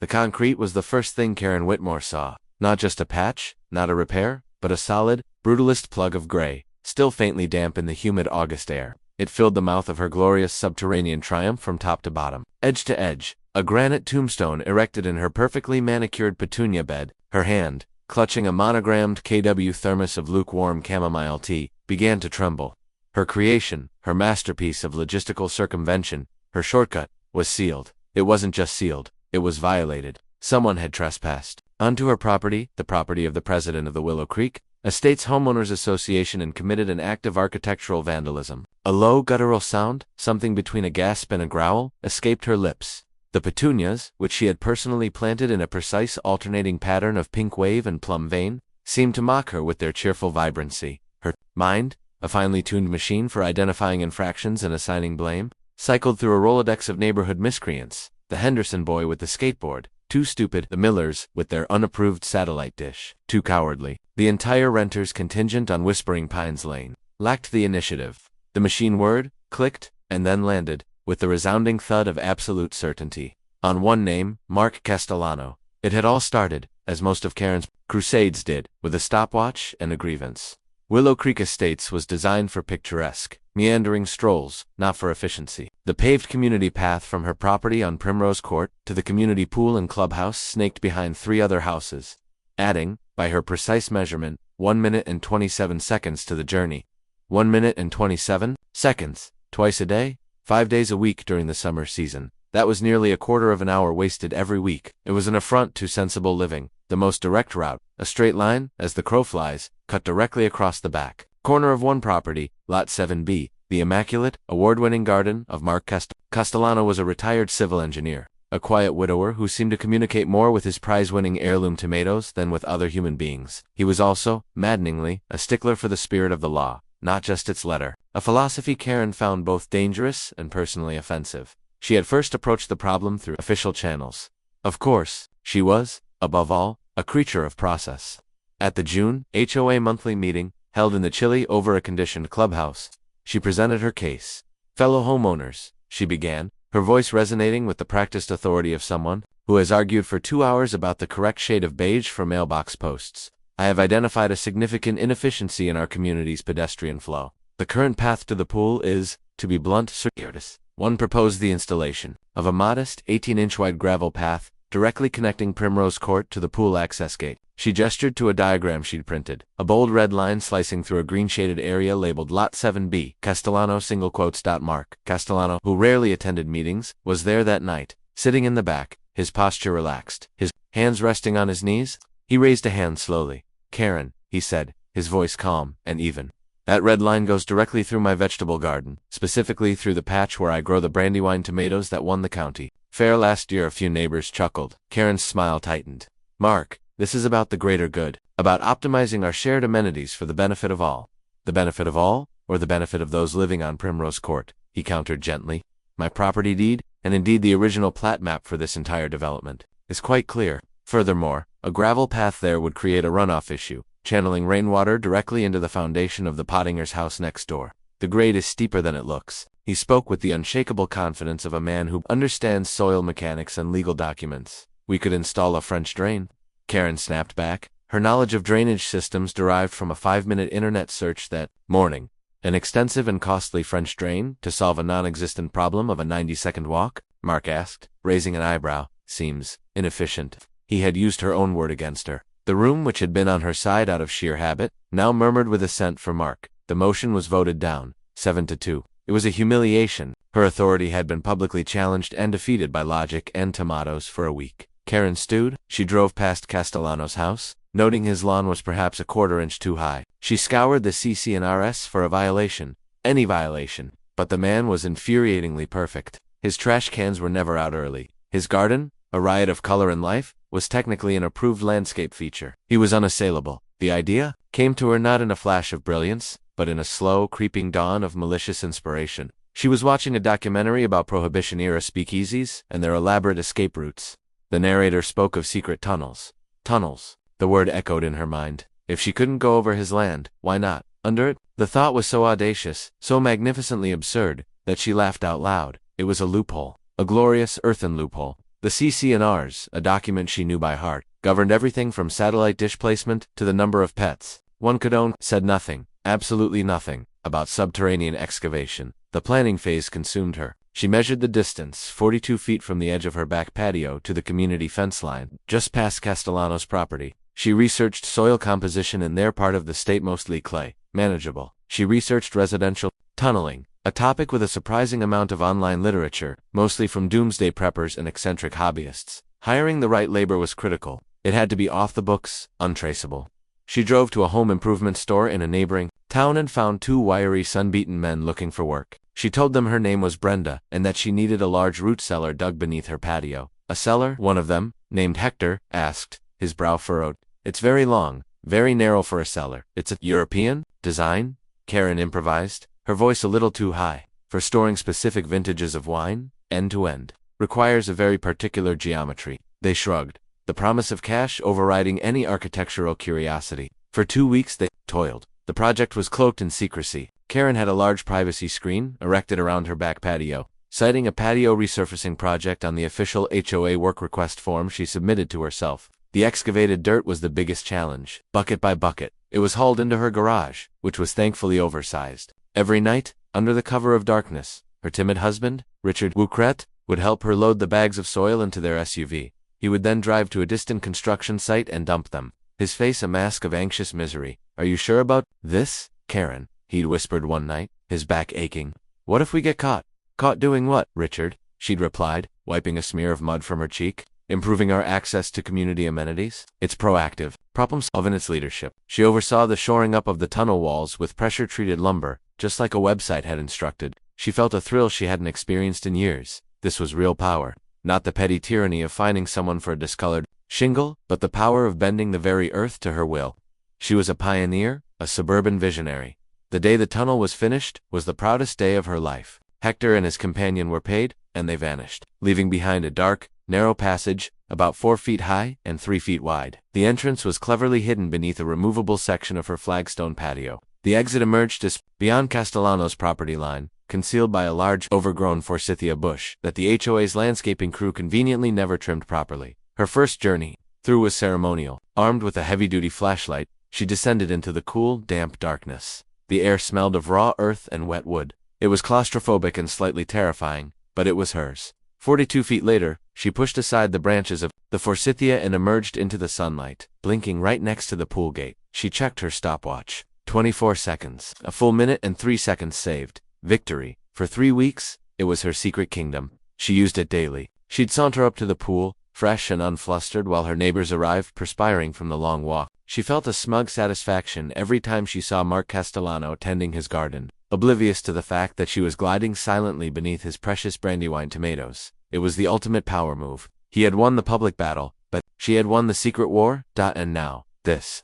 The concrete was the first thing Karen Whitmore saw. Not just a patch, not a repair, but a solid, brutalist plug of gray, still faintly damp in the humid August air. It filled the mouth of her glorious subterranean triumph from top to bottom, edge to edge, a granite tombstone erected in her perfectly manicured petunia bed. Her hand, clutching a monogrammed KW thermos of lukewarm chamomile tea, began to tremble. Her creation, her masterpiece of logistical circumvention, her shortcut, was sealed. It wasn't just sealed, it was violated. Someone had trespassed onto her property, the property of the president of the Willow Creek Estates Homeowners Association, and committed an act of architectural vandalism. A low guttural sound, something between a gasp and a growl, escaped her lips. The petunias, which she had personally planted in a precise alternating pattern of pink wave and plum vein, seemed to mock her with their cheerful vibrancy. Her mind, a finely tuned machine for identifying infractions and assigning blame, cycled through a Rolodex of neighborhood miscreants. The Henderson boy with the skateboard, too stupid; the Millers, with their unapproved satellite dish, too cowardly; the entire renters contingent on Whispering Pines Lane, lacked the initiative. The machine word, clicked, and then landed, with the resounding thud of absolute certainty, on one name, Mark Castellano. It had all started, as most of Karen's crusades did, with a stopwatch and a grievance. Willow Creek Estates was designed for picturesque, meandering strolls, not for efficiency. The paved community path from her property on Primrose Court to the community pool and clubhouse snaked behind 3 other houses, adding, by her precise measurement, 1 minute and 27 seconds to the journey. 1 minute and 27 seconds, twice a day, 5 days a week during the summer season. That was nearly a quarter of an hour wasted every week. It was an affront to sensible living. The most direct route, a straight line, as the crow flies, cut directly across the back corner of one property, Lot 7B, the immaculate, award-winning garden of Mark Castellano. Was a retired civil engineer, a quiet widower who seemed to communicate more with his prize-winning heirloom tomatoes than with other human beings. He was also, maddeningly, a stickler for the spirit of the law, not just its letter, a philosophy Karen found both dangerous and personally offensive. She had first approached the problem through official channels. Of course, she was, above all, a creature of process. At the June HOA monthly meeting, held in the chilly, over-conditioned clubhouse, she presented her case. "Fellow homeowners," she began, her voice resonating with the practiced authority of someone who has argued for 2 hours about the correct shade of beige for mailbox posts. "I have identified a significant inefficiency in our community's pedestrian flow. The current path to the pool is, to be blunt, circuitous." One proposed the installation of a modest 18-inch wide gravel path directly connecting Primrose Court to the pool access gate. She gestured to a diagram she'd printed, a bold red line slicing through a green-shaded area labeled Lot 7B. Castellano, single quotes. Mark Castellano, who rarely attended meetings, was there that night, sitting in the back, his posture relaxed, his hands resting on his knees. He raised a hand slowly. "Karen," he said, his voice calm and even, "that red line goes directly through my vegetable garden, specifically through the patch where I grow the Brandywine tomatoes that won the county fair last year." A few neighbors chuckled. Karen's smile tightened. "Mark, this is about the greater good, about optimizing our shared amenities for the benefit of all." "The benefit of all, or the benefit of those living on Primrose Court?" he countered gently. "My property deed, and indeed the original plat map for this entire development, is quite clear. Furthermore, a gravel path there would create a runoff issue, channeling rainwater directly into the foundation of the Pottinger's house next door. The grade is steeper than it looks." He spoke with the unshakable confidence of a man who understands soil mechanics and legal documents. "We could install a French drain." Karen snapped back, her knowledge of drainage systems derived from a 5-minute internet search that morning. "An extensive and costly French drain to solve a non-existent problem of a 90-second walk?" Mark asked, raising an eyebrow. "Seems inefficient." He had used her own word against her. The room, which had been on her side out of sheer habit, now murmured with assent for Mark. The motion was voted down, 7-2. It was a humiliation. Her authority had been publicly challenged and defeated by logic and tomatoes for a week. Karen stewed. She drove past Castellano's house, noting his lawn was perhaps a quarter-inch too high. She scoured the CC&RS for a violation, any violation, but the man was infuriatingly perfect. His trash cans were never out early. His garden, a riot of color and life, was technically an approved landscape feature. He was unassailable. The idea came to her not in a flash of brilliance, but in a slow, creeping dawn of malicious inspiration. She was watching a documentary about Prohibition-era speakeasies and their elaborate escape routes. The narrator spoke of secret tunnels. Tunnels. The word echoed in her mind. If she couldn't go over his land, why not under it? The thought was so audacious, so magnificently absurd, that she laughed out loud. It was a loophole. A glorious earthen loophole. The CC&Rs, a document she knew by heart, governed everything from satellite dish placement to the number of pets one could own, said nothing, absolutely nothing, about subterranean excavation. The planning phase consumed her. She measured the distance, 42 feet from the edge of her back patio to the community fence line, just past Castellano's property. She researched soil composition in their part of the state, mostly clay, manageable. She researched residential tunneling, a topic with a surprising amount of online literature, mostly from doomsday preppers and eccentric hobbyists. Hiring the right labor was critical. It had to be off the books, untraceable. She drove to a home improvement store in a neighboring town and found two wiry, sun-beaten men looking for work. She told them her name was Brenda and that she needed a large root cellar dug beneath her patio. A cellar, one of them, named Hector, asked, his brow furrowed. It's very long, very narrow for a cellar. It's a European design? Karen improvised, her voice a little too high. For storing specific vintages of wine, end to end. Requires a very particular geometry. They shrugged, the promise of cash overriding any architectural curiosity. For 2 weeks they toiled. The project was cloaked in secrecy. Karen had a large privacy screen erected around her back patio. Citing a patio resurfacing project on the official HOA work request form she submitted to herself. The excavated dirt was the biggest challenge. Bucket by bucket, it was hauled into her garage, which was thankfully oversized. Every night, under the cover of darkness, her timid husband, Richard Wucret, would help her load the bags of soil into their SUV. He would then drive to a distant construction site and dump them, his face a mask of anxious misery. Are you sure about this, Karen? He'd whispered one night, his back aching. What if we get caught? Caught doing what, Richard? She'd replied, wiping a smear of mud from her cheek. Improving our access to community amenities. It's proactive, problem-solving its leadership. She oversaw the shoring up of the tunnel walls with pressure-treated lumber, just like a website had instructed. She felt a thrill she hadn't experienced in years. This was real power. Not the petty tyranny of finding someone for a discolored shingle, but the power of bending the very earth to her will. She was a pioneer, a suburban visionary. The day the tunnel was finished was the proudest day of her life. Hector and his companion were paid, and they vanished, leaving behind a dark, narrow passage, about 4 feet high and 3 feet wide. The entrance was cleverly hidden beneath a removable section of her flagstone patio. The exit emerged just beyond Castellano's property line, concealed by a large, overgrown forsythia bush that the HOA's landscaping crew conveniently never trimmed properly. Her first journey through was ceremonial. Armed with a heavy-duty flashlight, she descended into the cool, damp darkness. The air smelled of raw earth and wet wood. It was claustrophobic and slightly terrifying, but it was hers. 42 feet later, she pushed aside the branches of the forsythia and emerged into the sunlight, blinking right next to the pool gate. She checked her stopwatch. 24 seconds. A full minute and 3 seconds saved. Victory. For 3 weeks, it was her secret kingdom. She used it daily. She'd saunter up to the pool, fresh and unflustered, while her neighbors arrived, perspiring from the long walk. She felt a smug satisfaction every time she saw Mark Castellano tending his garden, oblivious to the fact that she was gliding silently beneath his precious Brandywine tomatoes. It was the ultimate power move. He had won the public battle, but she had won the secret war. And now, this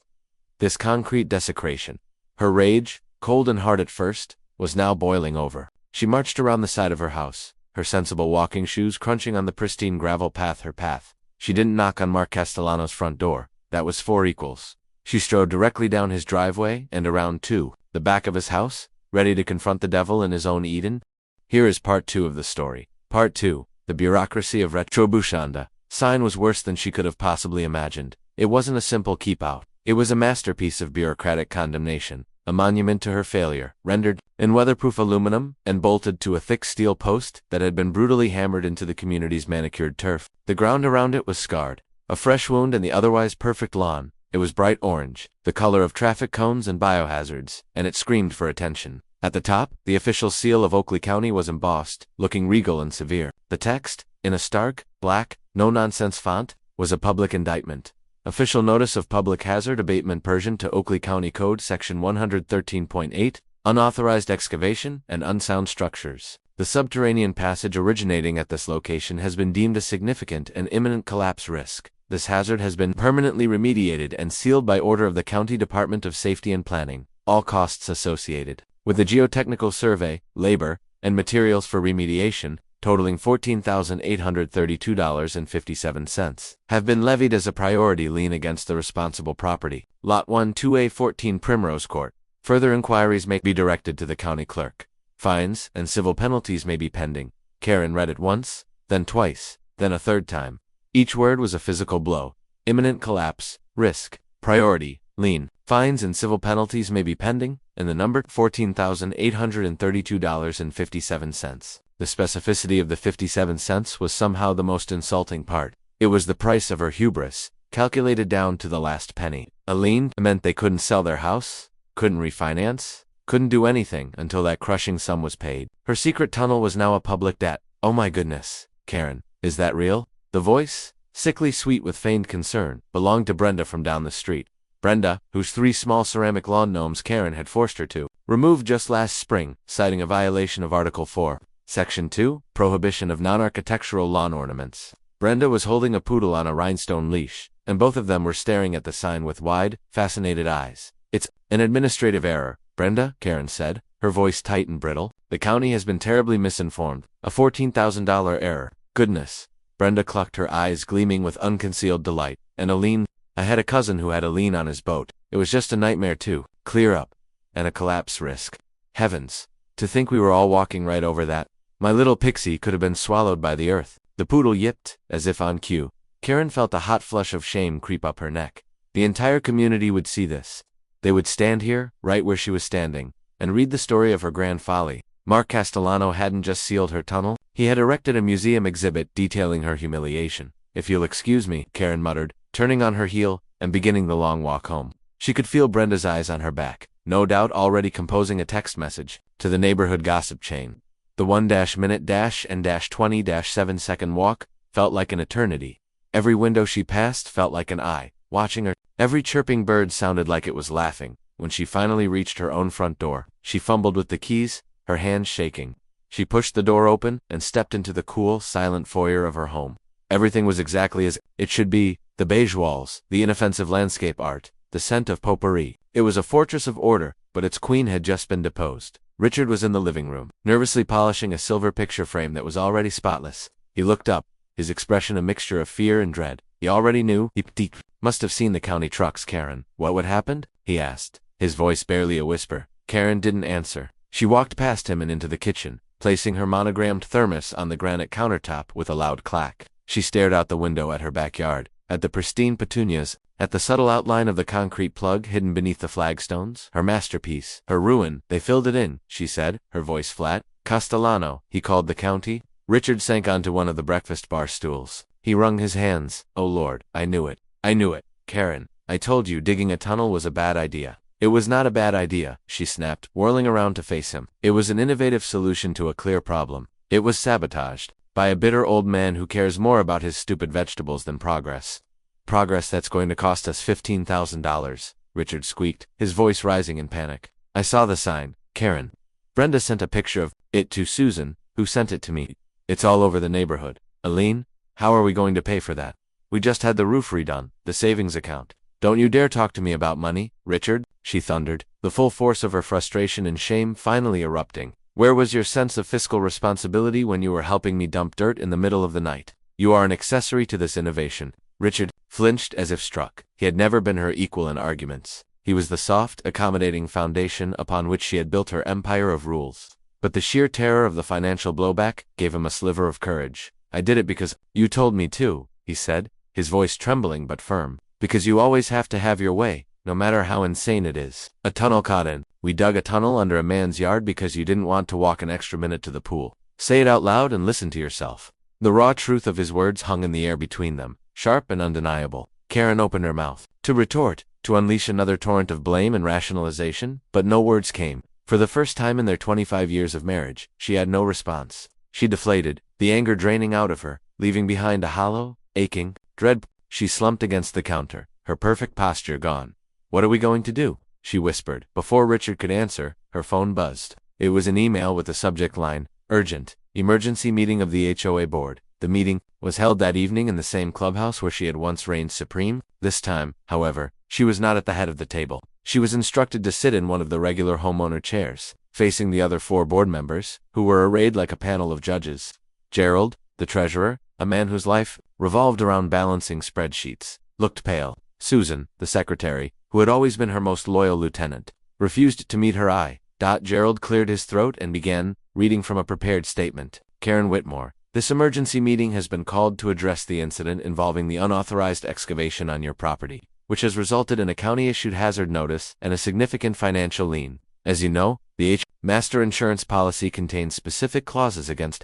concrete desecration. Her rage, cold and hard at first, was now boiling over. She marched around the side of her house, her sensible walking shoes crunching on the pristine gravel path. She didn't knock on Mark Castellano's front door. That was 4 equals. She strode directly down his driveway and around to the back of his house, ready to confront the devil in his own Eden. Here is part 2 of the story. Part 2. The bureaucracy of Retrobushanda. Sign was worse than she could have possibly imagined. It wasn't a simple keep-out. It was a masterpiece of bureaucratic condemnation, a monument to her failure, rendered in weatherproof aluminum and bolted to a thick steel post that had been brutally hammered into the community's manicured turf. The ground around it was scarred, a fresh wound in the otherwise perfect lawn. It was bright orange, the color of traffic cones and biohazards, and it screamed for attention. At the top, the official seal of Oakley County was embossed, looking regal and severe. The text, in a stark, black, no-nonsense font, was a public indictment. Official Notice of Public Hazard Abatement Persian to Oakley County Code Section 113.8, Unauthorized Excavation and Unsound Structures. The subterranean passage originating at this location has been deemed a significant and imminent collapse risk. This hazard has been permanently remediated and sealed by order of the County Department of Safety and Planning. All costs associated with the geotechnical survey, labor, and materials for remediation, totaling $14,832.57, have been levied as a priority lien against the responsible property. Lot 1 2A 14 Primrose Court. Further inquiries may be directed to the county clerk. Fines and civil penalties may be pending. Karen read it once, then twice, then a third time. Each word was a physical blow. Imminent collapse, risk, priority, lien, fines and civil penalties may be pending, and the number $14,832.57. The specificity of the 57 cents was somehow the most insulting part. It was the price of her hubris, calculated down to the last penny. A lien meant they couldn't sell their house, couldn't refinance, couldn't do anything until that crushing sum was paid. Her secret tunnel was now a public debt. Oh my goodness, Karen, is that real? The voice, sickly sweet with feigned concern, belonged to Brenda from down the street. Brenda, whose 3 small ceramic lawn gnomes Karen had forced her to remove just last spring, citing a violation of Article 4, Section 2, Prohibition of Non-Architectural Lawn Ornaments. Brenda was holding a poodle on a rhinestone leash, and both of them were staring at the sign with wide, fascinated eyes. It's an administrative error, Brenda, Karen said, her voice tight and brittle. The county has been terribly misinformed. A $14,000 error. Goodness. Brenda clucked, her eyes gleaming with unconcealed delight. And a lien? I had a cousin who had a lien on his boat. It was just a nightmare too. Clear up. And a collapse risk. Heavens. To think we were all walking right over that. My little pixie could have been swallowed by the earth. The poodle yipped, as if on cue. Karen felt a hot flush of shame creep up her neck. The entire community would see this. They would stand here, right where she was standing, and read the story of her grand folly. Mark Castellano hadn't just sealed her tunnel, he had erected a museum exhibit detailing her humiliation. If you'll excuse me, Karen muttered, turning on her heel and beginning the long walk home. She could feel Brenda's eyes on her back, no doubt already composing a text message to the neighborhood gossip chain. The 1-minute-and-20-7-second walk felt like an eternity. Every window she passed felt like an eye, watching her. Every chirping bird sounded like it was laughing. When she finally reached her own front door, she fumbled with the keys, her hands shaking. She pushed the door open and stepped into the cool, silent foyer of her home. Everything was exactly as it should be: the beige walls, the inoffensive landscape art, the scent of potpourri. It was a fortress of order, but its queen had just been deposed. Richard was in the living room, nervously polishing a silver picture frame that was already spotless. He looked up, his expression a mixture of fear and dread. He already knew. He must have seen the county trucks, Karen. What happened? He asked, his voice barely a whisper. Karen didn't answer. She walked past him and into the kitchen, placing her monogrammed thermos on the granite countertop with a loud clack. She stared out the window at her backyard, at the pristine petunias, at the subtle outline of the concrete plug hidden beneath the flagstones. Her masterpiece, her ruin. They filled it in, she said, her voice flat. Castellano, he called the county. Richard sank onto one of the breakfast bar stools. He wrung his hands. Oh Lord, I knew it. I knew it. Karen, I told you digging a tunnel was a bad idea. It was not a bad idea, she snapped, whirling around to face him. It was an innovative solution to a clear problem. It was sabotaged by a bitter old man who cares more about his stupid vegetables than progress. Progress that's going to cost us $15,000, Richard squeaked, his voice rising in panic. I saw the sign, Karen. Brenda sent a picture of it to Susan, who sent it to me. It's all over the neighborhood. Aline, how are we going to pay for that? We just had the roof redone, the savings account. Don't you dare talk to me about money, Richard, she thundered, the full force of her frustration and shame finally erupting. Where was your sense of fiscal responsibility when you were helping me dump dirt in the middle of the night? You are an accessory to this innovation. Richard flinched as if struck. He had never been her equal in arguments. He was the soft, accommodating foundation upon which she had built her empire of rules. But the sheer terror of the financial blowback gave him a sliver of courage. I did it because you told me to, he said, his voice trembling but firm. Because you always have to have your way, no matter how insane it is. A tunnel caught in. We dug a tunnel under a man's yard because you didn't want to walk an extra minute to the pool. Say it out loud and listen to yourself. The raw truth of his words hung in the air between them, sharp and undeniable. Karen opened her mouth to retort, to unleash another torrent of blame and rationalization, but no words came. For the first time in their 25 years of marriage, she had no response. She deflated, the anger draining out of her, leaving behind a hollow, aching, dread. She slumped against the counter, her perfect posture gone. What are we going to do? She whispered. Before Richard could answer, her phone buzzed. It was an email with the subject line, urgent, emergency meeting of the HOA board. The meeting was held that evening in the same clubhouse where she had once reigned supreme. This time, however, she was not at the head of the table. She was instructed to sit in one of the regular homeowner chairs, facing the other 4 board members, who were arrayed like a panel of judges. Gerald, the treasurer, a man whose life revolved around balancing spreadsheets, looked pale. Susan, the secretary, who had always been her most loyal lieutenant, refused to meet her eye. Gerald cleared his throat and began, reading from a prepared statement. Karen Whitmore, This emergency meeting has been called to address the incident involving the unauthorized excavation on your property, which has resulted in a county-issued hazard notice and a significant financial lien. As you know, the Master Insurance policy contains specific clauses against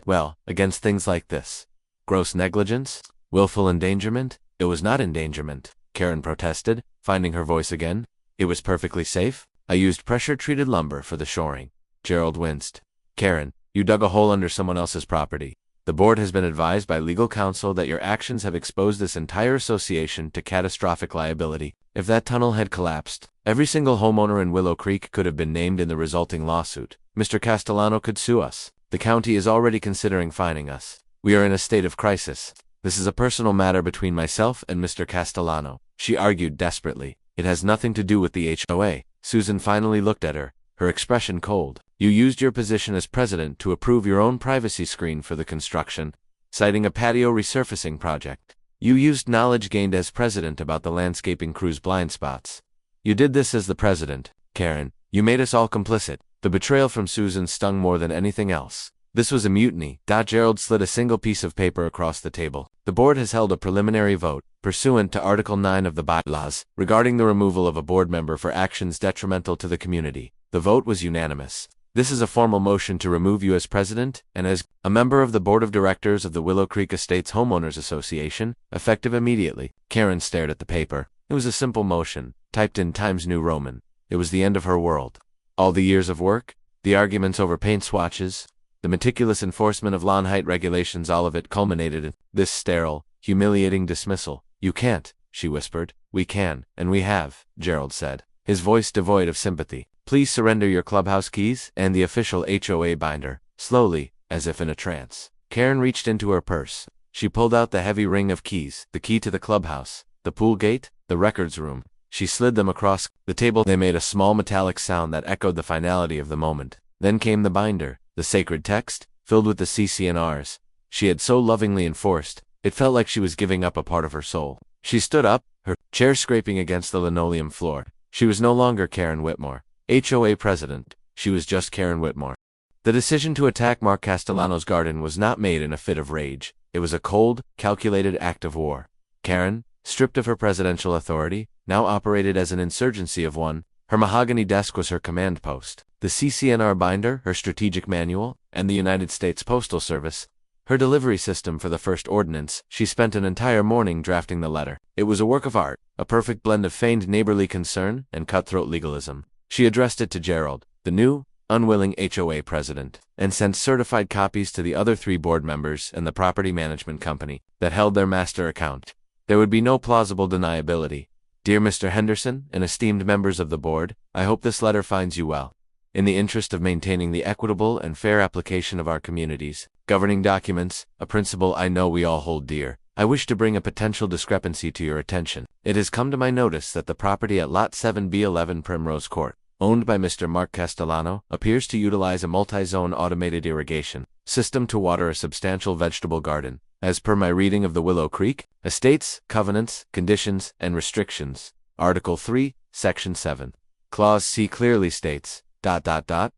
things like this. Gross negligence? Willful endangerment? It was not endangerment, Karen protested, finding her voice again. It was perfectly safe. I used pressure-treated lumber for the shoring. Gerald winced. Karen, you dug a hole under someone else's property. The board has been advised by legal counsel that your actions have exposed this entire association to catastrophic liability. If that tunnel had collapsed, every single homeowner in Willow Creek could have been named in the resulting lawsuit. Mr. Castellano could sue us. The county is already considering fining us. We are in a state of crisis. This is a personal matter between myself and Mr. Castellano, she argued desperately. It has nothing to do with the HOA. Susan finally looked at her, her expression cold. You used your position as president to approve your own privacy screen for the construction, citing a patio resurfacing project. You used knowledge gained as president about the landscaping crew's blind spots. You did this as the president, Karen. You made us all complicit. The betrayal from Susan stung more than anything else. This was a mutiny. Gerald slid a single piece of paper across the table. The board has held a preliminary vote, pursuant to Article 9 of the bylaws, regarding the removal of a board member for actions detrimental to the community. The vote was unanimous. This is a formal motion to remove you as president and as a member of the board of directors of the Willow Creek Estates Homeowners Association, effective immediately. Karen stared at the paper. It was a simple motion, typed in Times New Roman. It was the end of her world. All the years of work, the arguments over paint swatches, the meticulous enforcement of lawn height regulations, all of it culminated in this sterile, humiliating dismissal. You can't, she whispered. We can, and we have, Gerald said, his voice devoid of sympathy. Please surrender your clubhouse keys and the official HOA binder. Slowly, as if in a trance, Karen reached into her purse. She pulled out the heavy ring of keys, the key to the clubhouse, the pool gate, the records room. She slid them across the table. They made a small metallic sound that echoed the finality of the moment. Then came the binder, the sacred text, filled with the CC&Rs she had so lovingly enforced. It felt like she was giving up a part of her soul. She stood up, her chair scraping against the linoleum floor. She was no longer Karen Whitmore, HOA president. She was just Karen Whitmore. The decision to attack Mark Castellano's garden was not made in a fit of rage. It was a cold, calculated act of war. Karen, stripped of her presidential authority, now operated as an insurgency of one. Her mahogany desk was her command post. The CC&R binder, her strategic manual, and the United States Postal Service, her delivery system for the first ordinance. She spent an entire morning drafting the letter. It was a work of art, a perfect blend of feigned neighborly concern and cutthroat legalism. She addressed it to Gerald, the new, unwilling HOA president, and sent certified copies to the other 3 board members and the property management company that held their master account. There would be no plausible deniability. Dear Mr. Henderson and esteemed members of the board, I hope this letter finds you well. In the interest of maintaining the equitable and fair application of our community's governing documents, a principle I know we all hold dear, I wish to bring a potential discrepancy to your attention. It has come to my notice that the property at Lot 7B11 Primrose Court, owned by Mr. Mark Castellano, appears to utilize a multi-zone automated irrigation system to water a substantial vegetable garden. As per my reading of the Willow Creek Estates, Covenants, Conditions, and Restrictions, Article 3, Section 7, Clause C clearly states,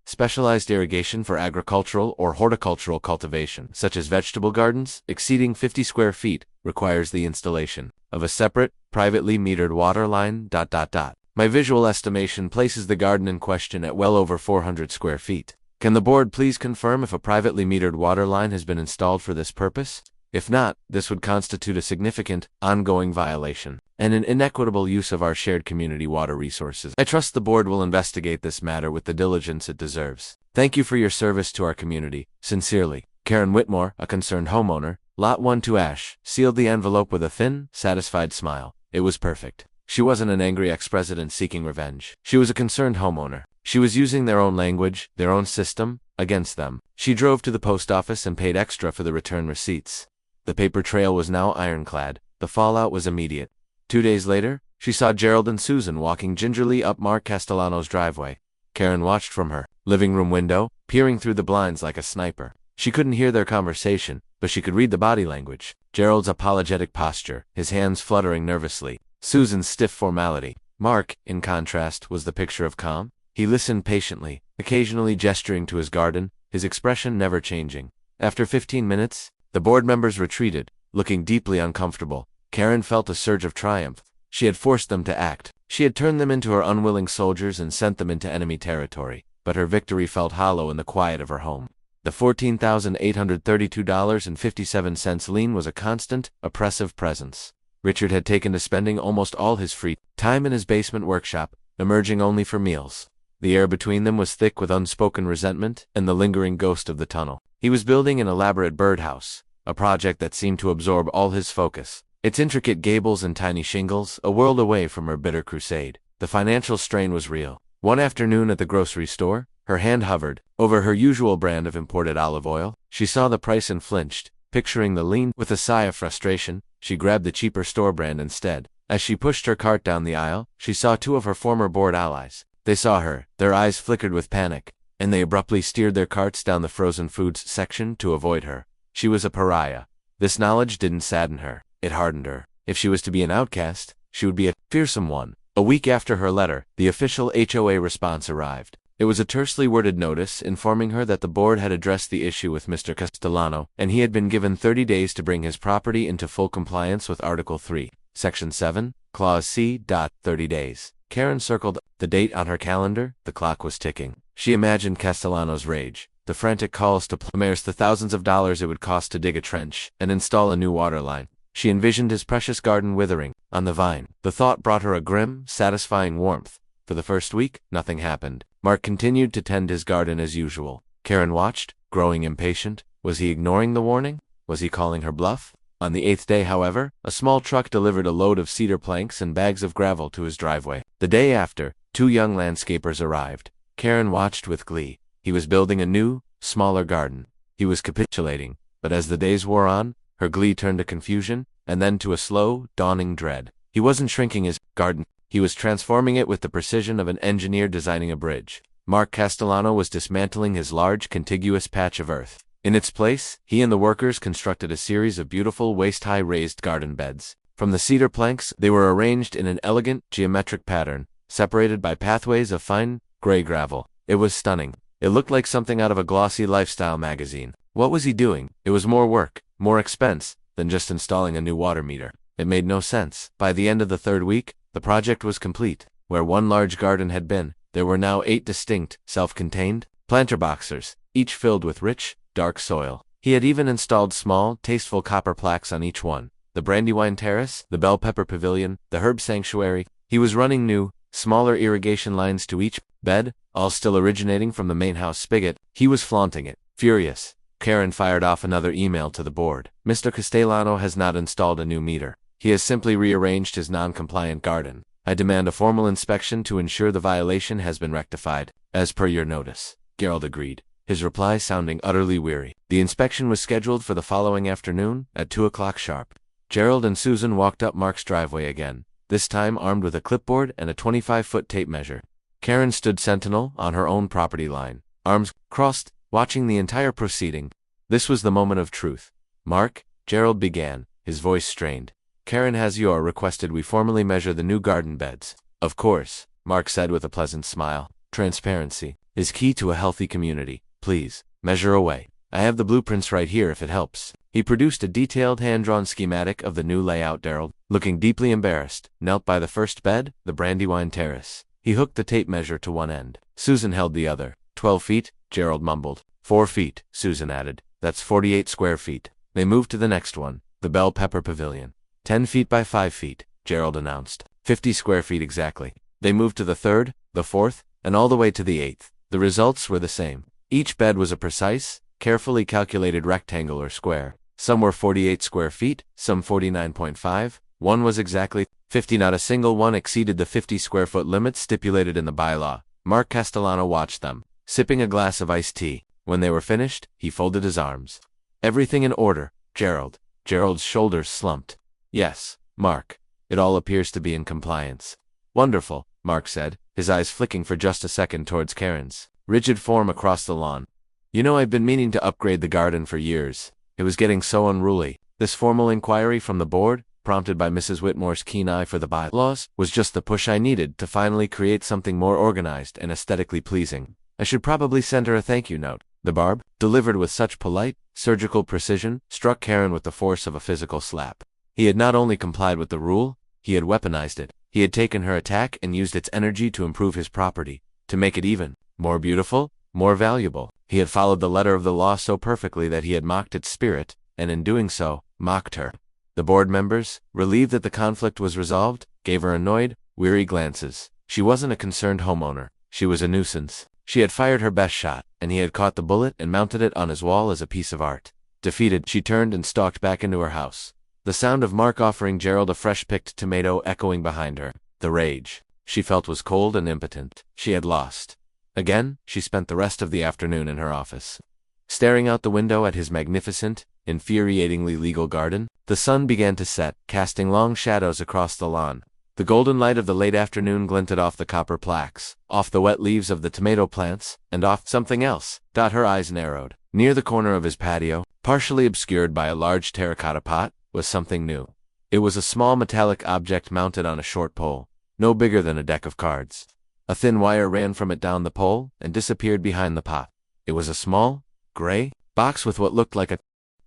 specialized irrigation for agricultural or horticultural cultivation, such as vegetable gardens, exceeding 50 square feet, requires the installation of a separate, privately metered water line, My visual estimation places the garden in question at well over 400 square feet. Can the board please confirm if a privately metered water line has been installed for this purpose? If not, this would constitute a significant, ongoing violation, and an inequitable use of our shared community water resources. I trust the board will investigate this matter with the diligence it deserves. Thank you for your service to our community. Sincerely, Karen Whitmore, a concerned homeowner, Lot 1-2 Ash, sealed the envelope with a thin, satisfied smile. It was perfect. She wasn't an angry ex-president seeking revenge. She was a concerned homeowner. She was using their own language, their own system, against them. She drove to the post office and paid extra for the return receipts. The paper trail was now ironclad. The fallout was immediate. 2 days later, she saw Gerald and Susan walking gingerly up Mark Castellano's driveway. Karen watched from her living room window, peering through the blinds like a sniper. She couldn't hear their conversation, but she could read the body language. Gerald's apologetic posture, his hands fluttering nervously. Susan's stiff formality. Mark, in contrast, was the picture of calm. He listened patiently, occasionally gesturing to his garden, his expression never changing. After 15 minutes, The board members retreated, looking deeply uncomfortable. Karen felt a surge of triumph. She had forced them to act. She had turned them into her unwilling soldiers and sent them into enemy territory, but her victory felt hollow in the quiet of her home. The $14,832.57 lien was a constant, oppressive presence. Richard had taken to spending almost all his free time in his basement workshop, emerging only for meals. The air between them was thick with unspoken resentment and the lingering ghost of the tunnel. He was building an elaborate birdhouse, a project that seemed to absorb all his focus. Its intricate gables and tiny shingles, a world away from her bitter crusade. The financial strain was real. One afternoon at the grocery store, her hand hovered over her usual brand of imported olive oil. She saw the price and flinched, picturing the lien. With a sigh of frustration, she grabbed the cheaper store brand instead. As she pushed her cart down the aisle, she saw two of her former board allies. They saw her, their eyes flickered with panic, and they abruptly steered their carts down the frozen foods section to avoid her. She was a pariah. This knowledge didn't sadden her. It hardened her. If she was to be an outcast, she would be a fearsome one. A week after her letter, the official HOA response arrived. It was a tersely worded notice informing her that the board had addressed the issue with Mr. Castellano, and he had been given 30 days to bring his property into full compliance with Article 3, Section 7, Clause C. 30 days. Karen circled the date on her calendar. The clock was ticking. She imagined Castellano's rage, the frantic calls to plumbers, the thousands of dollars it would cost to dig a trench and install a new water line. She envisioned his precious garden withering on the vine. The thought brought her a grim, satisfying warmth. For the first week, nothing happened. Mark continued to tend his garden as usual. Karen watched, growing impatient. Was he ignoring the warning? Was he calling her bluff? On the 8th day, however, a small truck delivered a load of cedar planks and bags of gravel to his driveway. The day after, 2 young landscapers arrived. Karen watched with glee. He was building a new, smaller garden. He was capitulating, but as the days wore on, her glee turned to confusion, and then to a slow, dawning dread. He wasn't shrinking his garden. He was transforming it with the precision of an engineer designing a bridge. Mark Castellano was dismantling his large, contiguous patch of earth. In its place, he and the workers constructed a series of beautiful waist-high raised garden beds. From the cedar planks, they were arranged in an elegant, geometric pattern, separated by pathways of fine, gray gravel. It was stunning. It looked like something out of a glossy lifestyle magazine. What was he doing? It was more work, more expense, than just installing a new water meter. It made no sense. By the end of the 3rd week, the project was complete. Where one large garden had been, there were now 8 distinct, self-contained planter boxes, each filled with rich, dark soil. He had even installed small, tasteful copper plaques on each one. The Brandywine Terrace, the Bell Pepper Pavilion, the Herb Sanctuary. He was running new, smaller irrigation lines to each bed, all still originating from the main house spigot. He was flaunting it. Furious, Karen fired off another email to the board. Mr. Castellano has not installed a new meter. He has simply rearranged his non-compliant garden. I demand a formal inspection to ensure the violation has been rectified, as per your notice. Gerald agreed, his reply sounding utterly weary. The inspection was scheduled for the following afternoon, at 2 o'clock sharp. Gerald and Susan walked up Mark's driveway again, this time armed with a clipboard and a 25-foot tape measure. Karen stood sentinel on her own property line, arms crossed, watching the entire proceeding. This was the moment of truth. Mark, Gerald began, his voice strained. Karen has requested we formally measure the new garden beds. Of course, Mark said with a pleasant smile. Transparency is key to a healthy community. Please, measure away. I have the blueprints right here if it helps. He produced a detailed hand-drawn schematic of the new layout. Gerald, looking deeply embarrassed, knelt by the first bed, the Brandywine Terrace. He hooked the tape measure to one end. Susan held the other. 12 feet, Gerald mumbled. 4 feet, Susan added. That's 48 square feet. They moved to the next one, the Bell Pepper Pavilion. 10 feet by 5 feet, Gerald announced. 50 square feet exactly. They moved to the 3rd, the 4th, and all the way to the 8th. The results were the same. Each bed was a precise, carefully calculated rectangle or square. Some were 48 square feet, some 49.5. One was exactly 50. Not a single one exceeded the 50 square foot limit stipulated in the bylaw. Mark Castellano watched them, sipping a glass of iced tea. When they were finished, he folded his arms. Everything in order, Gerald. Gerald's shoulders slumped. Yes, Mark. It all appears to be in compliance. Wonderful, Mark said, his eyes flicking for just a second towards Karen's rigid form across the lawn. You know, I've been meaning to upgrade the garden for years. It was getting so unruly. This formal inquiry from the board, prompted by Mrs. Whitmore's keen eye for the bylaws, was just the push I needed to finally create something more organized and aesthetically pleasing. I should probably send her a thank you note. The barb, delivered with such polite, surgical precision, struck Karen with the force of a physical slap. He had not only complied with the rule, he had weaponized it. He had taken her attack and used its energy to improve his property, to make it even more beautiful, more valuable. He had followed the letter of the law so perfectly that he had mocked its spirit, and in doing so, mocked her. The board members, relieved that the conflict was resolved, gave her annoyed, weary glances. She wasn't a concerned homeowner. She was a nuisance. She had fired her best shot, and he had caught the bullet and mounted it on his wall as a piece of art. Defeated, she turned and stalked back into her house, the sound of Mark offering Gerald a fresh-picked tomato echoing behind her. The rage she felt was cold and impotent. She had lost. Again, she spent the rest of the afternoon in her office, staring out the window at his magnificent, infuriatingly legal garden. The sun began to set, casting long shadows across the lawn. The golden light of the late afternoon glinted off the copper plaques, off the wet leaves of the tomato plants, and off something else. Her eyes narrowed. Near the corner of his patio, partially obscured by a large terracotta pot, was something new. It was a small metallic object mounted on a short pole, no bigger than a deck of cards. A thin wire ran from it down the pole and disappeared behind the pot. It was a small, gray box with what looked like a...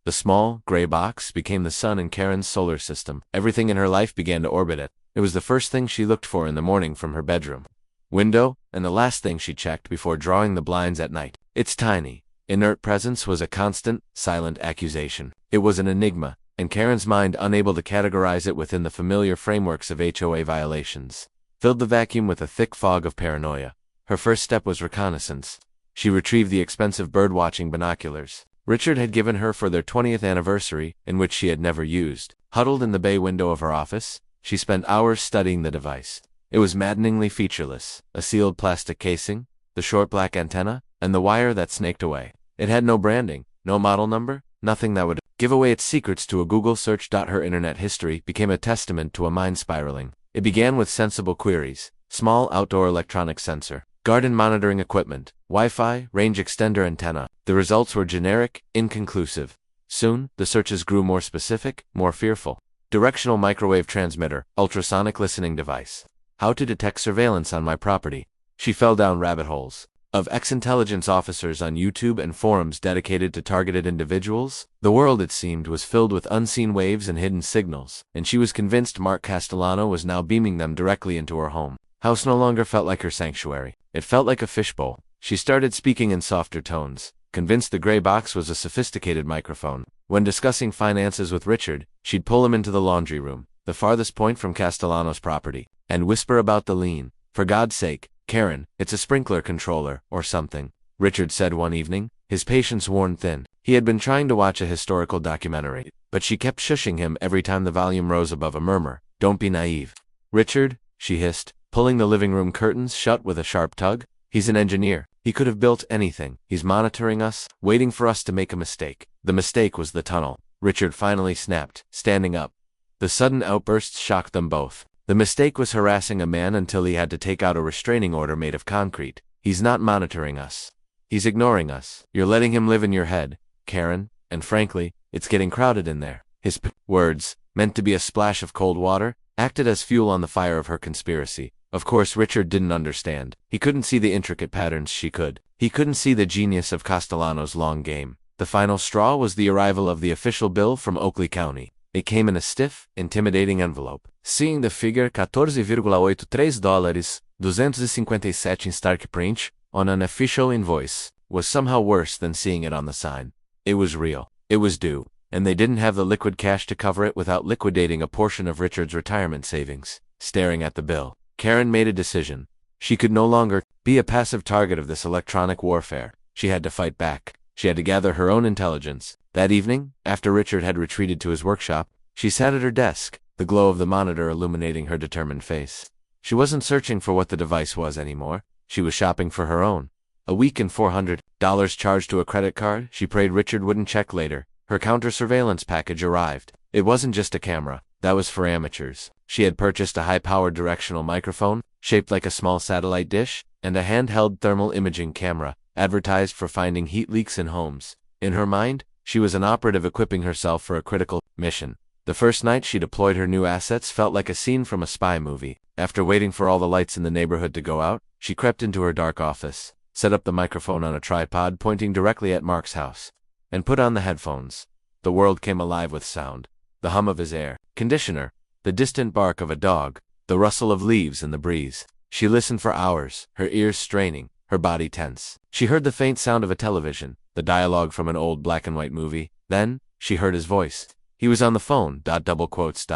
The small, gray box became the sun in Karen's solar system. Everything in her life began to orbit it. It was the first thing she looked for in the morning from her bedroom window, and the last thing she checked before drawing the blinds at night. Its tiny, inert presence was a constant, silent accusation. It was an enigma, and Karen's mind, unable to categorize it within the familiar frameworks of HOA violations, filled the vacuum with a thick fog of paranoia. Her first step was reconnaissance. She retrieved the expensive bird-watching binoculars Richard had given her for their 20th anniversary, in which she had never used. Huddled in the bay window of her office, she spent hours studying the device. It was maddeningly featureless, a sealed plastic casing, the short black antenna, and the wire that snaked away. It had no branding, no model number, nothing that would give away its secrets to a Google search. Her internet history became a testament to a mind spiraling. It began with sensible queries: small outdoor electronic sensor, garden monitoring equipment, Wi-Fi, range extender antenna. The results were generic, inconclusive. Soon, the searches grew more specific, more fearful. Directional microwave transmitter, ultrasonic listening device. How to detect surveillance on my property. She fell down rabbit holes of ex-intelligence officers on YouTube and forums dedicated to targeted individuals. The world, it seemed, was filled with unseen waves and hidden signals, and she was convinced Mark Castellano was now beaming them directly into her home. House no longer felt like her sanctuary. It felt like a fishbowl. She started speaking in softer tones, convinced the gray box was a sophisticated microphone. When discussing finances with Richard, she'd pull him into the laundry room, the farthest point from Castellano's property, and whisper about the lien. For God's sake, Karen, it's a sprinkler controller, or something, Richard said one evening, his patience worn thin. He had been trying to watch a historical documentary, but she kept shushing him every time the volume rose above a murmur. Don't be naive. Richard, she hissed, pulling the living room curtains shut with a sharp tug. He's an engineer. He could have built anything. He's monitoring us, waiting for us to make a mistake. The mistake was the tunnel. Richard finally snapped, standing up. The sudden outbursts shocked them both. The mistake was harassing a man until he had to take out a restraining order made of concrete. He's not monitoring us. He's ignoring us. You're letting him live in your head, Karen, and frankly, it's getting crowded in there. His words, meant to be a splash of cold water, acted as fuel on the fire of her conspiracy. Of course, Richard didn't understand. He couldn't see the intricate patterns she could. He couldn't see the genius of Castellano's long game. The final straw was the arrival of the official bill from Oakley County. It came in a stiff, intimidating envelope. Seeing the figure $14,83, 257 in stark print on an official invoice was somehow worse than seeing it on the sign. It was real. It was due. And they didn't have the liquid cash to cover it without liquidating a portion of Richard's retirement savings. Staring at the bill, Karen made a decision. She could no longer be a passive target of this electronic warfare. She had to fight back. She had to gather her own intelligence. That evening, after Richard had retreated to his workshop, she sat at her desk, the glow of the monitor illuminating her determined face. She wasn't searching for what the device was anymore. She was shopping for her own. A week and $400 charged to a credit card she prayed Richard wouldn't check later. Her counter-surveillance package arrived. It wasn't just a camera. That was for amateurs. She had purchased a high-powered directional microphone, shaped like a small satellite dish, and a handheld thermal imaging camera, advertised for finding heat leaks in homes. In her mind, she was an operative equipping herself for a critical mission. The first night she deployed her new assets felt like a scene from a spy movie. After waiting for all the lights in the neighborhood to go out, she crept into her dark office. set up the microphone on a tripod pointing directly at Mark's house, and put on the headphones. The world came alive with sound. The hum of his air conditioner, the distant bark of a dog, the rustle of leaves in the breeze. She listened for hours, her ears straining, her body tense. She heard the faint sound of a television, the dialogue from an old black-and-white movie. Then, she heard his voice. He was on the phone, double quotes,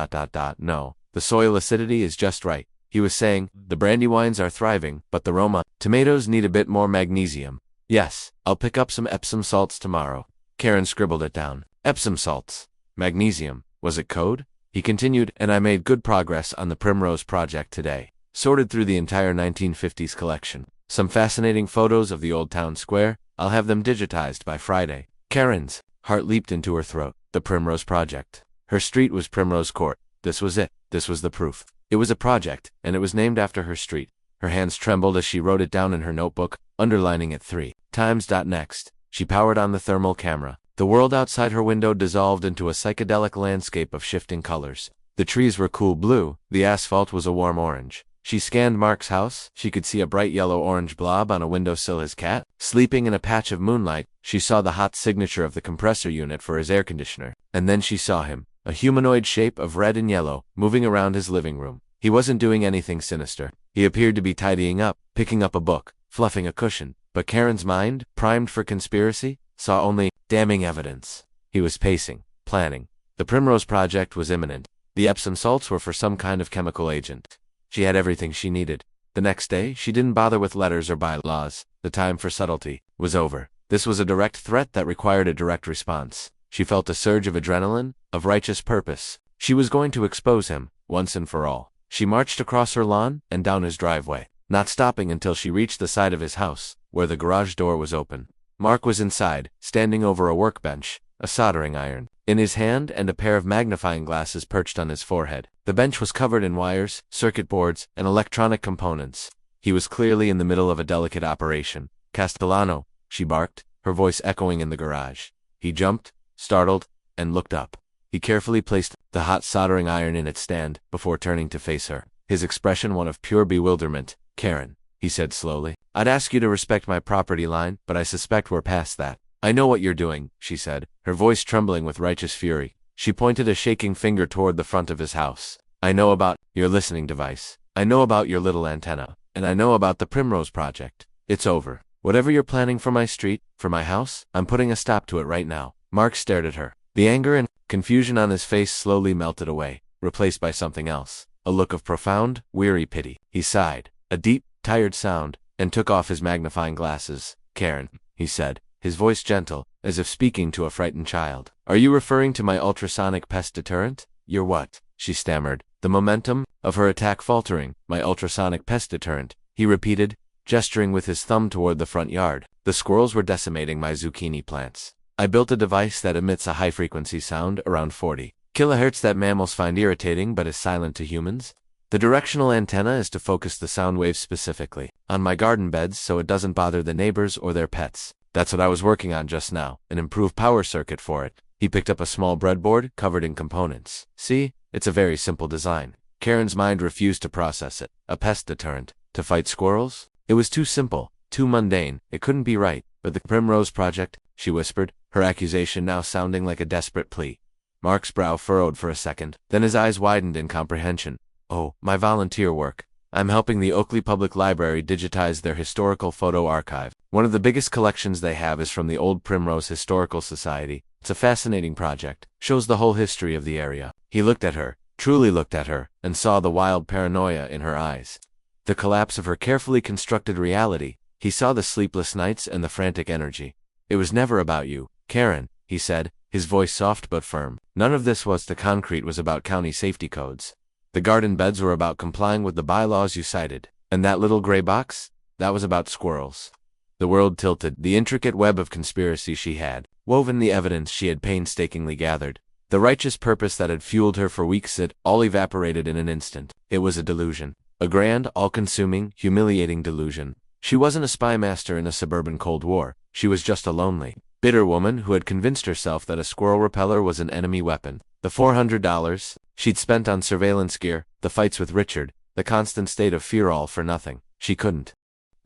no, the soil acidity is just right. He was saying, the brandywines are thriving, but the Roma tomatoes need a bit more magnesium. Yes, I'll pick up some Epsom salts tomorrow. Karen scribbled it down. Epsom salts. Magnesium. Was it code? He continued, and I made good progress on the Primrose Project today. Sorted through the entire 1950s collection. Some fascinating photos of the old town square. I'll have them digitized by Friday. Karen's heart leaped into her throat. The Primrose Project. Her street was Primrose Court. This was it. This was the proof. It was a project, and it was named after her street. Her hands trembled as she wrote it down in her notebook, underlining it 3 times. Next, she powered on the thermal camera. The world outside her window dissolved into a psychedelic landscape of shifting colors. The trees were cool blue, the asphalt was a warm orange. She scanned Mark's house. She could see a bright yellow-orange blob on a windowsill, his cat. Sleeping in a patch of moonlight, she saw the hot signature of the compressor unit for his air conditioner. And then she saw him, a humanoid shape of red and yellow, moving around his living room. He wasn't doing anything sinister. He appeared to be tidying up, picking up a book, fluffing a cushion. But Karen's mind, primed for conspiracy, saw only damning evidence. He was pacing, planning. The Primrose Project was imminent. The Epsom salts were for some kind of chemical agent. She had everything she needed. The next day, she didn't bother with letters or bylaws. The time for subtlety was over. This was a direct threat that required a direct response. She felt a surge of adrenaline, of righteous purpose. She was going to expose him, once and for all. She marched across her lawn and down his driveway, not stopping until she reached the side of his house, where the garage door was open. Mark was inside, standing over a workbench, a soldering iron in his hand and a pair of magnifying glasses perched on his forehead. The bench was covered in wires, circuit boards, and electronic components. He was clearly in the middle of a delicate operation. Castellano, she barked, her voice echoing in the garage. He jumped, startled, and looked up. He carefully placed the hot soldering iron in its stand before turning to face her, his expression one of pure bewilderment. Karen, he said slowly, I'd ask you to respect my property line, but I suspect we're past that. I know what you're doing, she said, her voice trembling with righteous fury. She pointed a shaking finger toward the front of his house. I know about your listening device. I know about your little antenna. And I know about the Primrose Project. It's over. Whatever you're planning for my street, for my house, I'm putting a stop to it right now. Mark stared at her. The anger and confusion on his face slowly melted away, replaced by something else. A look of profound, weary pity. He sighed, a deep, tired sound, and took off his magnifying glasses. Karen, he said, his voice gentle, as if speaking to a frightened child. Are you referring to my ultrasonic pest deterrent? Your what? She stammered, the momentum of her attack faltering. My ultrasonic pest deterrent, he repeated, gesturing with his thumb toward the front yard. The squirrels were decimating my zucchini plants. I built a device that emits a high-frequency sound around 40 kilohertz that mammals find irritating but is silent to humans. The directional antenna is to focus the sound waves specifically on my garden beds so it doesn't bother the neighbors or their pets. That's what I was working on just now, an improved power circuit for it. He picked up a small breadboard covered in components. See, it's a very simple design. Karen's mind refused to process it. A pest deterrent to fight squirrels? It was too simple, too mundane. It couldn't be right. But the Primrose Project, she whispered, her accusation now sounding like a desperate plea. Mark's brow furrowed for a second, then his eyes widened in comprehension. Oh, my volunteer work. I'm helping the Oakley Public Library digitize their historical photo archive. One of the biggest collections they have is from the Old Primrose Historical Society. It's a fascinating project. Shows the whole history of the area. He looked at her, truly looked at her, and saw the wild paranoia in her eyes. The collapse of her carefully constructed reality. He saw the sleepless nights and the frantic energy. It was never about you, Karen, he said, his voice soft but firm. None of this was. The concrete was about county safety codes. The garden beds were about complying with the bylaws you cited. And that little gray box? That was about squirrels. The world tilted. The intricate web of conspiracy she had woven, the evidence she had painstakingly gathered, the righteous purpose that had fueled her for weeks, it all evaporated in an instant. It was a delusion. A grand, all-consuming, humiliating delusion. She wasn't a spy master in a suburban Cold War. She was just a lonely, bitter woman who had convinced herself that a squirrel repeller was an enemy weapon. The $400 she'd spent on surveillance gear, the fights with Richard, the constant state of fear, all for nothing. She couldn't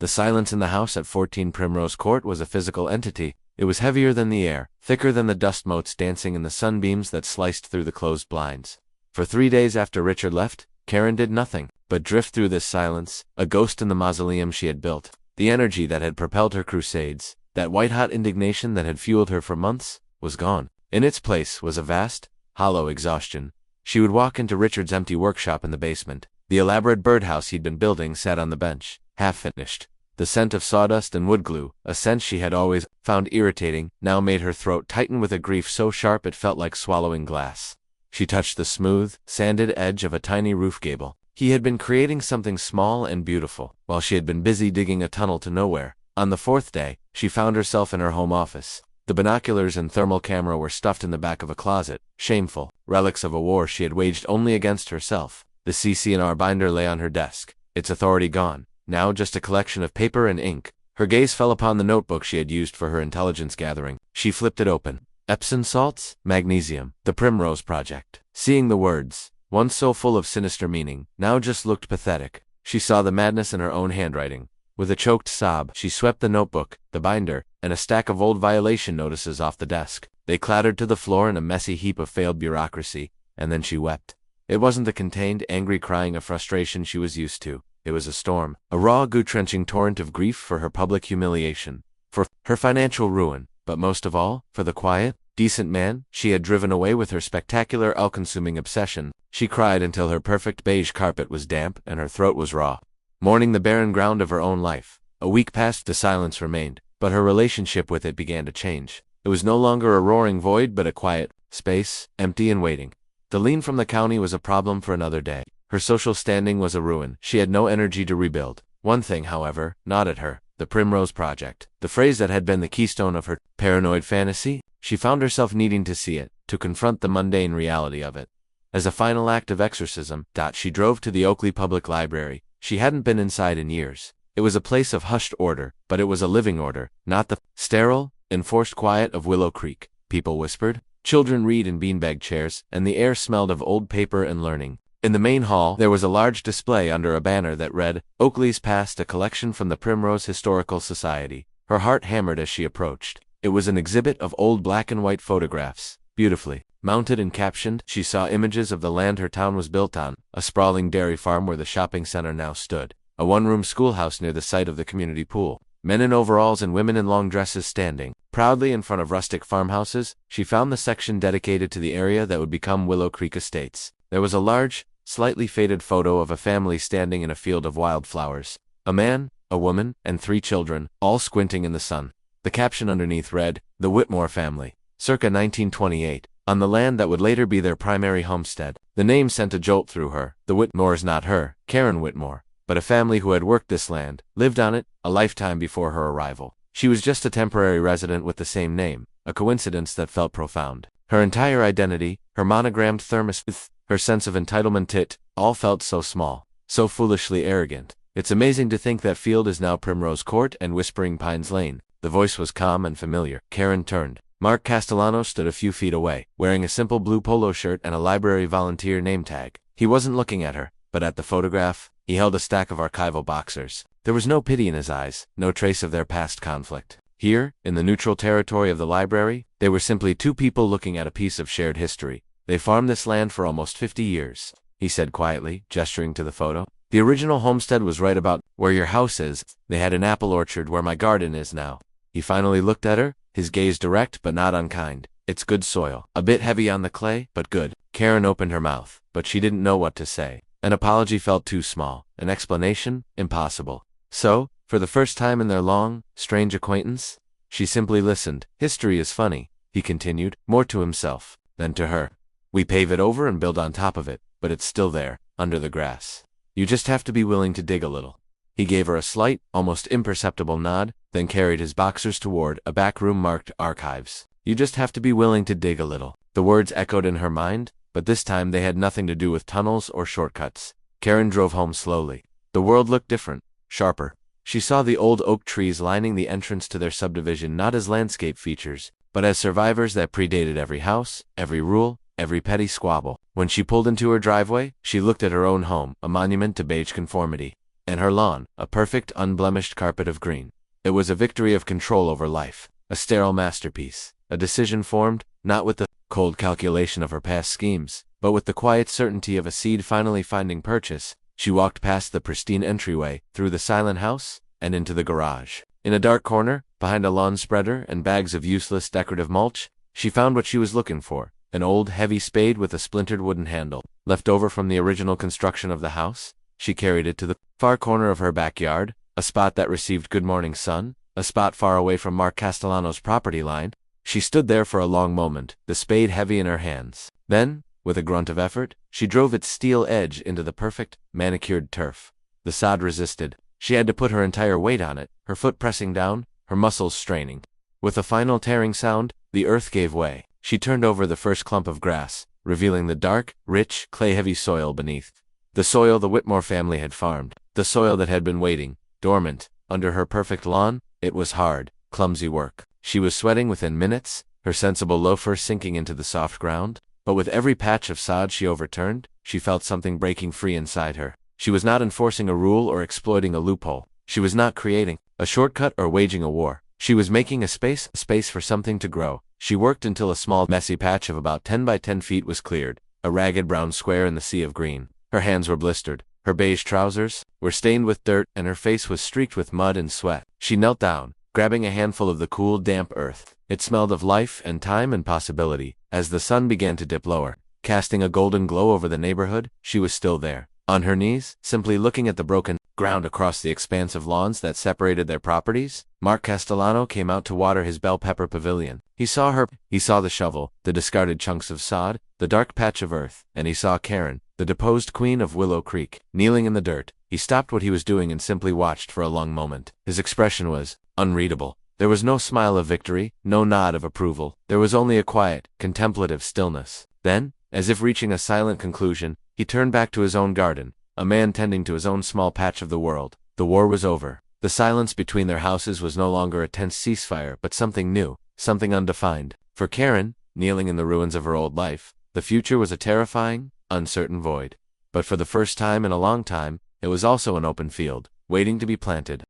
The silence in the house at 14 Primrose Court was a physical entity. It was heavier than the air, thicker than the dust motes dancing in the sunbeams that sliced through the closed blinds. For 3 days after Richard left, Karen did nothing but drift through this silence, a ghost in the mausoleum she had built. The energy that had propelled her crusades, that white-hot indignation that had fueled her for months, was gone. In its place was a vast, hollow exhaustion. She would walk into Richard's empty workshop in the basement. The elaborate birdhouse he'd been building sat on the bench, half-finished. The scent of sawdust and wood glue, a scent she had always found irritating, now made her throat tighten with a grief so sharp it felt like swallowing glass. She touched the smooth, sanded edge of a tiny roof gable. He had been creating something small and beautiful, while she had been busy digging a tunnel to nowhere. On the 4th day, she found herself in her home office. The binoculars and thermal camera were stuffed in the back of a closet, shameful, relics of a war she had waged only against herself. The CC&R binder lay on her desk, its authority gone, now just a collection of paper and ink. Her gaze fell upon the notebook she had used for her intelligence gathering. She flipped it open. Epsom salts, magnesium, the Primrose Project. Seeing the words, once so full of sinister meaning, now just looked pathetic. She saw the madness in her own handwriting. With a choked sob, she swept the notebook, the binder, and a stack of old violation notices off the desk. They clattered to the floor in a messy heap of failed bureaucracy, and then she wept. It wasn't the contained, angry crying of frustration she was used to. It was a storm, a raw, gut-wrenching torrent of grief for her public humiliation, for her financial ruin, but most of all, for the quiet, decent man she had driven away with her spectacular, all-consuming obsession. She cried until her perfect beige carpet was damp and her throat was raw. Mourning the barren ground of her own life. A week passed, the silence remained, but her relationship with it began to change. It was no longer a roaring void but a quiet space, empty and waiting. The lien from the county was a problem for another day. Her social standing was a ruin. She had no energy to rebuild. One thing, however, gnawed at her, the Primrose Project. The phrase that had been the keystone of her paranoid fantasy. She found herself needing to see it, to confront the mundane reality of it. As a final act of exorcism, she drove to the Oakley Public Library. She hadn't been inside in years. It was a place of hushed order, but it was a living order, not the sterile, enforced quiet of Willow Creek. People whispered, children read in beanbag chairs, and the air smelled of old paper and learning. In the main hall, there was a large display under a banner that read, Oakley's Past, a collection from the Primrose Historical Society. Her heart hammered as she approached. It was an exhibit of old black and white photographs, beautifully mounted and captioned. She saw images of the land her town was built on, a sprawling dairy farm where the shopping center now stood, a one-room schoolhouse near the site of the community pool, men in overalls and women in long dresses standing proudly in front of rustic farmhouses. She found the section dedicated to the area that would become Willow Creek Estates. There was a large, slightly faded photo of a family standing in a field of wildflowers, a man, a woman, and 3 children, all squinting in the sun. The caption underneath read, The Whitmore Family, circa 1928, on the land that would later be their primary homestead. The name sent a jolt through her. The Whitmores, not her, Karen Whitmore, but a family who had worked this land, lived on it, a lifetime before her arrival. She was just a temporary resident with the same name, a coincidence that felt profound. Her entire identity, her monogrammed thermos, her sense of entitlement, it all felt so small, so foolishly arrogant. It's amazing to think that field is now Primrose Court and Whispering Pines Lane. The voice was calm and familiar. Karen turned. Mark Castellano stood a few feet away, wearing a simple blue polo shirt and a library volunteer name tag. He wasn't looking at her, but at the photograph. He held a stack of archival boxers. There was no pity in his eyes, no trace of their past conflict. Here, in the neutral territory of the library, they were simply 2 people looking at a piece of shared history. They farmed this land for almost 50 years, he said quietly, gesturing to the photo. The original homestead was right about where your house is. They had an apple orchard where my garden is now. He finally looked at her, his gaze direct but not unkind. It's good soil. A bit heavy on the clay, but good. Karen opened her mouth, but she didn't know what to say. An apology felt too small. An explanation? Impossible. So, for the first time in their long, strange acquaintance, she simply listened. History is funny, he continued, more to himself than to her. We pave it over and build on top of it, but it's still there, under the grass. You just have to be willing to dig a little. He gave her a slight, almost imperceptible nod, then carried his boxers toward a back room marked Archives. You just have to be willing to dig a little. The words echoed in her mind, but this time they had nothing to do with tunnels or shortcuts. Karen drove home slowly. The world looked different, sharper. She saw the old oak trees lining the entrance to their subdivision not as landscape features, but as survivors that predated every house, every rule, every petty squabble. When she pulled into her driveway, she looked at her own home, a monument to beige conformity. and her lawn, a perfect, unblemished carpet of green. It was a victory of control over life, a sterile masterpiece, a decision formed, not with the cold calculation of her past schemes, but with the quiet certainty of a seed finally finding purchase. She walked past the pristine entryway, through the silent house, and into the garage. In a dark corner, behind a lawn spreader and bags of useless decorative mulch, she found what she was looking for, an old, heavy spade with a splintered wooden handle. Left over from the original construction of the house, she carried it to the far corner of her backyard, a spot that received good morning sun, a spot far away from Mark Castellano's property line. She stood there for a long moment, the spade heavy in her hands. Then, with a grunt of effort, she drove its steel edge into the perfect, manicured turf. The sod resisted. She had to put her entire weight on it, her foot pressing down, her muscles straining. With a final tearing sound, the earth gave way. She turned over the first clump of grass, revealing the dark, rich, clay-heavy soil beneath. The soil the Whitmore family had farmed, the soil that had been waiting, dormant, under her perfect lawn. It was hard, clumsy work. She was sweating within minutes, her sensible loafers sinking into the soft ground. But with every patch of sod she overturned, she felt something breaking free inside her. She was not enforcing a rule or exploiting a loophole. She was not creating a shortcut or waging a war. She was making a space for something to grow. She worked until a small, messy patch of about 10 by 10 feet was cleared, a ragged brown square in the sea of green. Her hands were blistered, her beige trousers were stained with dirt, and her face was streaked with mud and sweat. She knelt down, grabbing a handful of the cool, damp earth. It smelled of life and time and possibility. As the sun began to dip lower, casting a golden glow over the neighborhood, she was still there, on her knees, simply looking at the broken ground across the expanse of lawns that separated their properties. Mark Castellano came out to water his bell pepper pavilion. He saw her. He saw the shovel, the discarded chunks of sod, the dark patch of earth, and he saw Karen, the deposed queen of Willow Creek, kneeling in the dirt. He stopped what he was doing and simply watched for a long moment. His expression was unreadable. There was no smile of victory, no nod of approval. There was only a quiet, contemplative stillness. Then, as if reaching a silent conclusion, he turned back to his own garden, a man tending to his own small patch of the world. The war was over. The silence between their houses was no longer a tense ceasefire, but something new, something undefined. For Karen, kneeling in the ruins of her old life, the future was a terrifying, uncertain void. But for the first time in a long time, it was also an open field, waiting to be planted.